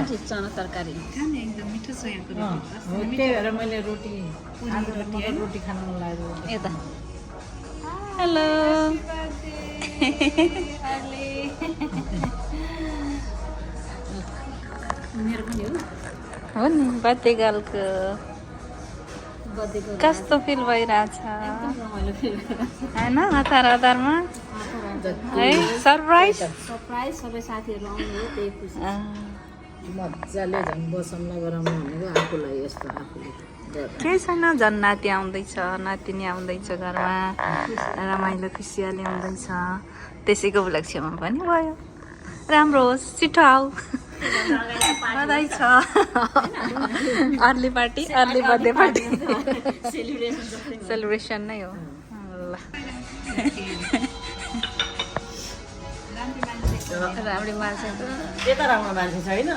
खान्छ चना तरकारी खाने एकदम मिठो छ यहाँको रोटी त्यही भएर मैले रोटी खान मन लाग्यो यता हेलो मेरो पनि हो नि बर्थडे गर्लको कस्तो फिल भइरहेछ होइन हतार हतारमा है सरप्राइज सबै साथीहरू आउनु हो त्यही खुसी मजाले झन् बसौँला गराउनु भनेको आफूलाई यस्तो आफूले केही छैन झन् नाति आउँदैछ नातिनी आउँदैछ घरमा रमाइलो खुसियाली आउँदैछ त्यसैको उपलक्ष्यमा पनि भयो राम्रो होस् छिटो आऊ बधाई छ early party early birthday party celebration नै हो ल राम्री मान्छे यता राम्रो मान्छे छैन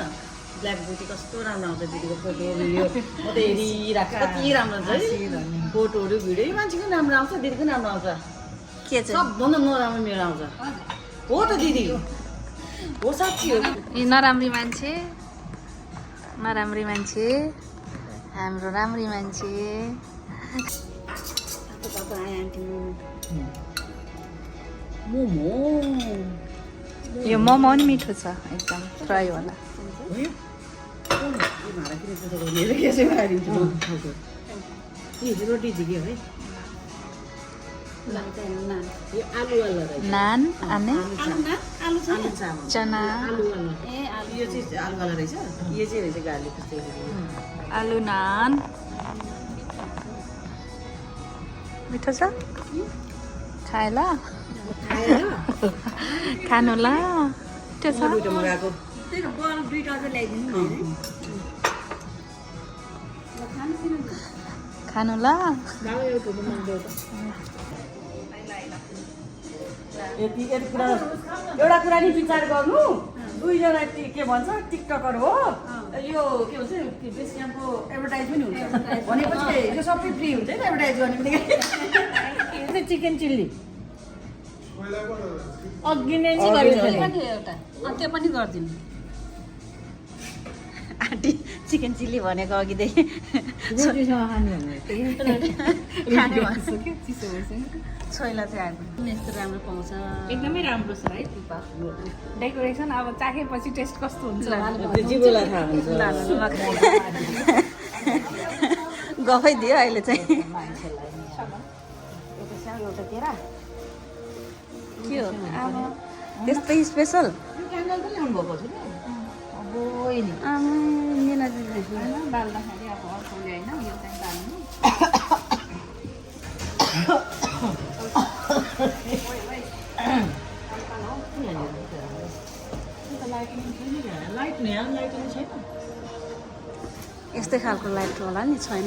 ब्ल्याक ब्युटी कस्तो राम्रो आउँछ दिदीको फोटो भिडियो म त हेरिरहेको कति राम्रो छ है फोटोहरू भिडियो मान्छेको राम्रो आउँछ दिदीको राम्रो आउँछ के चाहिँ सबभन्दा नराम्रो मेरो आउँछ हो त दिदी हो साँच्ची हो यी नराम्री मान्छे हाम्रो राम्री मान्छे मोमो यो मोमो पनि मिठो छ एकदम फ्राई होला रोटी झिक्यो है आलुवाला नान आने चना यो चाहिँ आलुवाला रहेछ यो चाहिँ रहेछ गार्लिक आलु नान मिठो छ खाएला खानु ल त्यो छ मगाएको खानु ल एउटा कुरा नि विचार गर्नु दुईजना के भन्छ टिकटकर हो यो के भन्छ बेसियामको एडभर्टाइज पनि हुन्छ भनेपछि यो सबै फ्री हुन्छ नि एडभर्टाइज गर्ने पनि चिकन चिल्ली अघि नै एउटा त्यो पनि गरिदिनु आन्टी चिकन चिल्ली भनेको अघिदेखि छोइला चाहिँ आएको यस्तो राम्रो पाउँछ एकदमै राम्रो छ है डेकोरेसन अब चाखेपछि टेस्ट कस्तो हुन्छ जिबोलाई थाहा हुन्छ गफै दियो अहिले चाहिँ के हो त्यस्तै स्पेसल क्यान्डल पनि ल्याउनु भएको छ बाल्दाखेरि अब अर्कोले होइन यो चाहिँ बाल्नु लाइट नि लाइट छैन यस्तै खालको लाइट होला नि छैन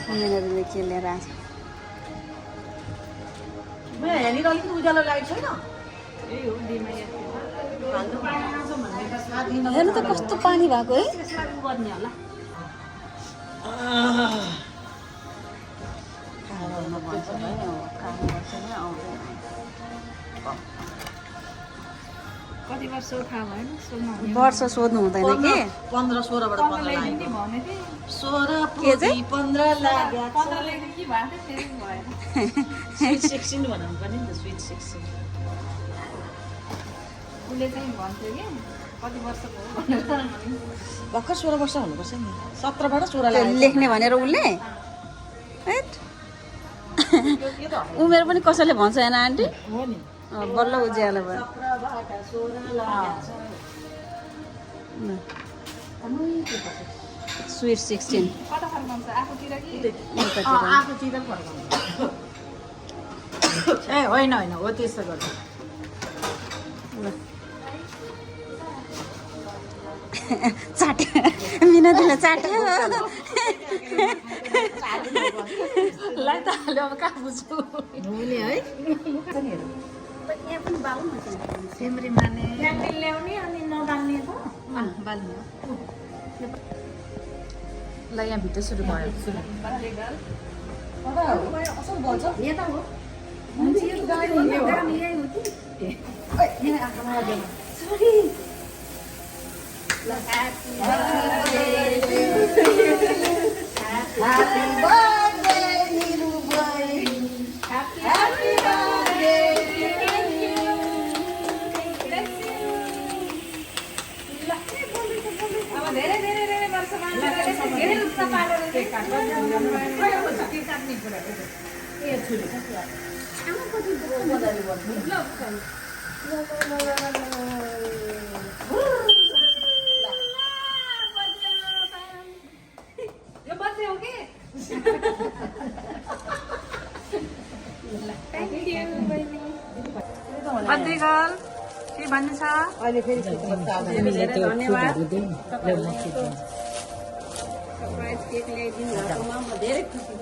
मेनाले के लिएर आएको छ यहाँनिर अलिकति उज्यालो लाइट छैन हेर्नु त कस्तो पानी भएको है कति वर्ष थाहा भएन सोध्नु वर्ष सोध्नु हुँदैन कि 15-16बाट 15 ल्याइदिने भने थिएँ 16 के चाहिँ 15 लाग्यो 15 ल्याइदिने कि भएको थियो त्यही भएन स्विट 16 भनौँ पनि नि त स्विट 16 उसले चाहिँ भन्थ्यो कि कति वर्षको हो भनेर भर्खर 16 वर्ष हुनुपर्छ नि 17बाट 16 लाग्यो लेख्ने भनेर उसले उमेर पनि कसैले भन्छ होइन आन्टी हो नि बल्ल उज्यालो भयो 17बाट 16 लाग्यो स्विट 16 कता फर्काउँछ आफूतिर कि आफूतिर फर्काउनु ए होइन होइन हो त्यस्तो गर्छ चाट्यो मिनाले चाट्यो लाई त हाल्यो अब कहाँ बुझ्छु हुने है यहाँ पनि बाल्नु न सिमरी माने क्यान्डल ल्याउने अनि नबाल्ने त बाल्ने ल यहाँ भित्र सुरु भयो असल भन्छ यता हो Happy birthday, little boy. Happy birthday to you. अब धेरै धेरै धेरै वर्ष धेरै रूप पालेर चाहिँ काट्ने कुरा ए छुले आमा कति बधाई भन्नु यो बर्थडे हो कि थ्याङ्क यू बर्थडे गर्ल के भन्नु छ? अहिले फेरि धन्यवाद सरप्राइज केक ल्याइदिनु भएकोमा म धेरै खुसी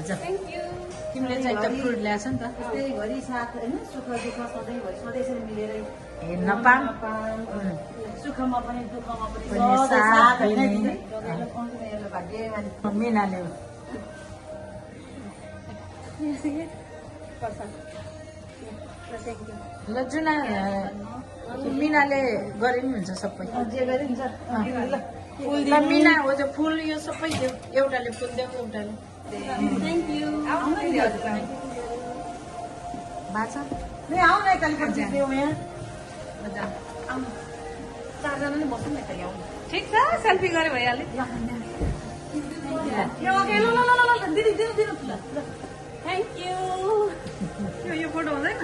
छु थ्याङ्क यू तिमीले चाहिँ त फ्रुट ल्याएछ नि त त्यही घरि साथ होइन सुख दुःख सधैँभरि सधैँ यसरी मिलेरै हेर्न पाऊँ सुखमा पनि दुःखमा पनि पनि सधैँ साथ साथ होइन दिने। दिदी? रमाइलो पाउँदैन यसलाई भाग्यमानी। मिनाले ल जुना मिनाले गरे पनि हुन्छ सबै जे गरे हुन्छ ल फुल ल मिना हो त्यो फुल यो सबै देऊ एउटाले फुल देऊ एउटाले थ्याङ्क यू भाषा नै आऊ न एकैचोटि देऊ यहाँ चारजना नै बस्नु न एकैले आउनु ठिक छ सेल्फी गरे भइहाल्यो यो ओके ल ल ल ल दिदी दिनु दिनु ल थ्याङ्क यू यो फोटो हुँदैन